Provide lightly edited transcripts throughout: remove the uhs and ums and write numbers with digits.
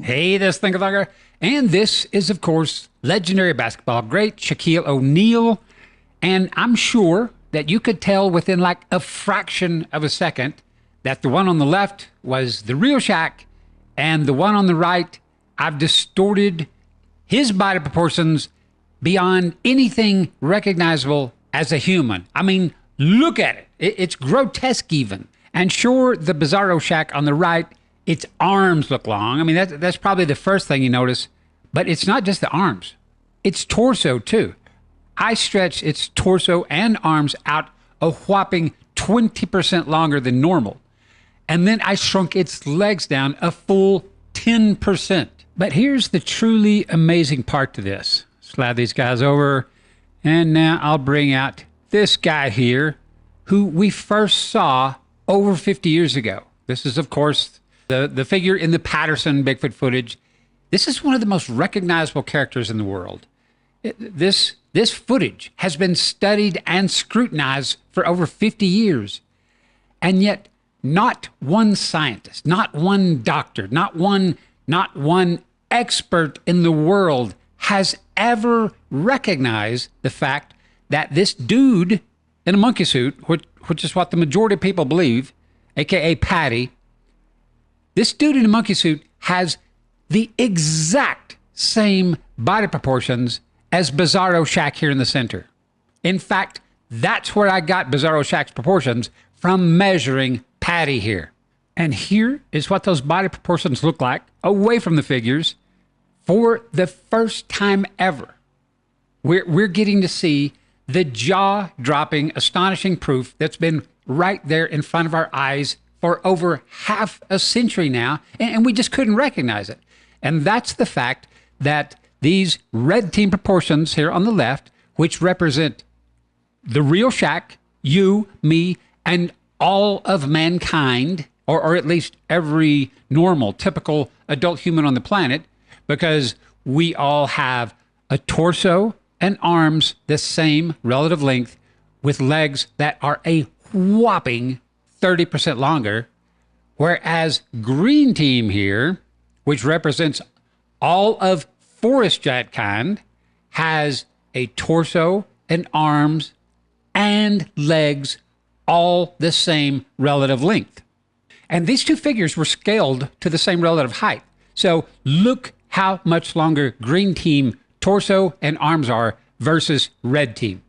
Hey, this ThinkerThunker, and this is, of course, legendary basketball great Shaquille O'Neal. And I'm sure that you could tell within like a fraction of a second that the one on the left was the real Shaq, and the one on the right, I've distorted his body proportions beyond anything recognizable as a human. I mean, look at it. It's grotesque even. And sure, the bizarro Shaq on the right, its arms look long. I mean, that's probably the first thing you notice. But it's not just the arms. It's torso, too. I stretched its torso and arms out a whopping 20% longer than normal. And then I shrunk its legs down a full 10%. But here's the truly amazing part to this. Slide these guys over. And now I'll bring out this guy here, who we first saw over 50 years ago. This is, of course, the figure in the Patterson Bigfoot footage. This is one of the most recognizable characters in the world. This footage has been studied and scrutinized for over 50 years. And yet, not one scientist, not one doctor, not one expert in the world has ever recognized the fact that this dude in a monkey suit, which is what the majority of people believe, aka Patty, this dude in a monkey suit has the exact same body proportions as Bizarro Shaq here in the center. In fact, that's where I got Bizarro Shaq's proportions, from measuring Patty here. And here is what those body proportions look like away from the figures for the first time ever. We're getting to see the jaw-dropping, astonishing proof that's been right there in front of our eyes for over half a century now, and we just couldn't recognize it. And that's the fact that these red team proportions here on the left, which represent the real Shaq, you, me, and all of mankind, or at least every normal, typical adult human on the planet, because we all have a torso and arms the same relative length with legs that are a whopping 30% longer, whereas green team here, which represents all of forest giant kind, has a torso and arms and legs all the same relative length. And these two figures were scaled to the same relative height. So look how much longer green team torso and arms are versus red team.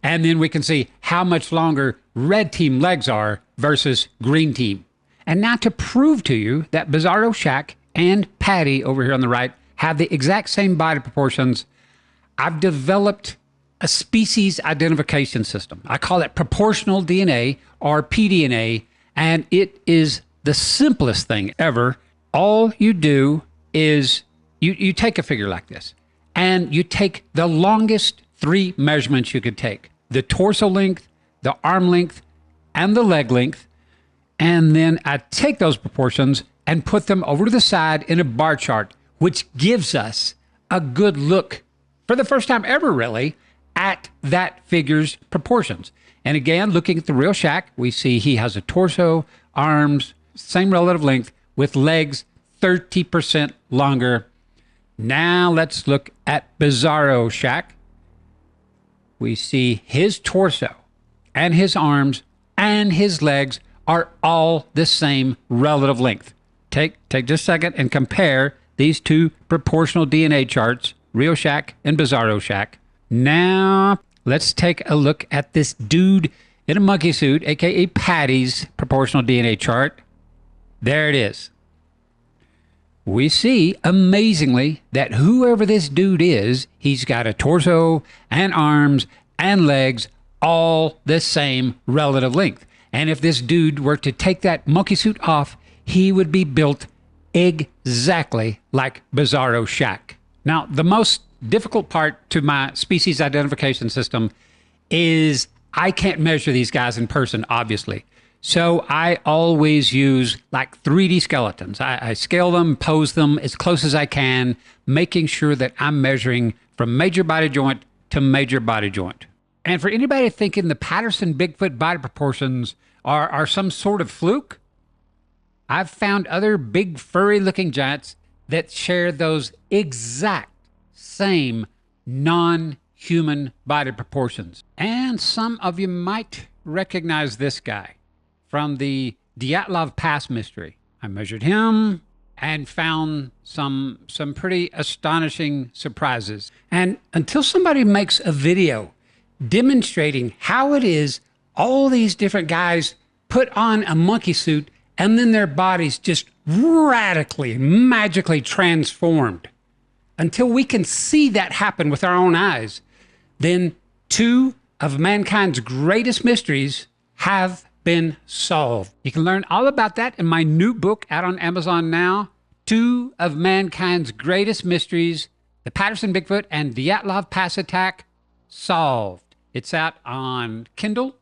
And then we can see how much longer red team legs are versus green team. And now to prove to you that Bizarro Shaq and Patty over here on the right have the exact same body proportions, I've developed a species identification system. I call it proportional DNA, or pDNA, and it is the simplest thing ever. All you do is you take a figure like this, and you take the longest three measurements you could take: the torso length, the arm length, and the leg length. And then I take those proportions and put them over to the side in a bar chart, which gives us a good look, for the first time ever really, at that figure's proportions. And again, looking at the real Shaq, we see he has a torso, arms, same relative length, with legs 30% longer. Now let's look at Bizarro Shaq. We see his torso and his arms and his legs are all the same relative length. Take just a second and compare these two proportional DNA charts, real Shaq and Bizarro Shaq. Now let's take a look at this dude in a monkey suit, aka Patty's proportional DNA chart. There it is. We see, amazingly, that whoever this dude is, he's got a torso and arms and legs all the same relative length. And if this dude were to take that monkey suit off, he would be built exactly like Bizarro Shaq. Now, the most difficult part to my species identification system is I can't measure these guys in person, obviously. So I always use like 3D skeletons. I scale them, pose them as close as I can, making sure that I'm measuring from major body joint to major body joint. And for anybody thinking the Patterson Bigfoot body proportions are some sort of fluke, I've found other big furry looking giants that share those exact same non-human body proportions. And some of you might recognize this guy from the Dyatlov Pass mystery. I measured him and found some pretty astonishing surprises. And until somebody makes a video demonstrating how it is all these different guys put on a monkey suit and then their bodies just radically, magically transformed, until we can see that happen with our own eyes, then two of mankind's greatest mysteries have been solved. You can learn all about that in my new book out on Amazon now, Two of Mankind's Greatest Mysteries, the Patterson Bigfoot and Dyatlov Pass Attack Solved. It's out on Kindle.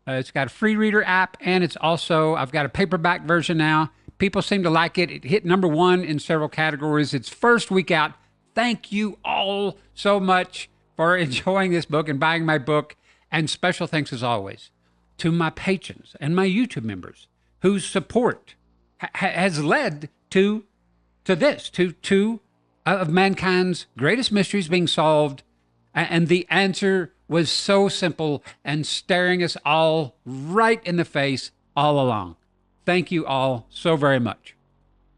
It's got a free reader app, and it's also, I've got a paperback version now. People seem to like it. It hit #1 in several categories. Its first week out. Thank you all so much for enjoying this book and buying my book. And special thanks, as always, to my patrons and my YouTube members whose support has led to this, to two of mankind's greatest mysteries being solved. And the answer was so simple and staring us all right in the face all along. Thank you all so very much.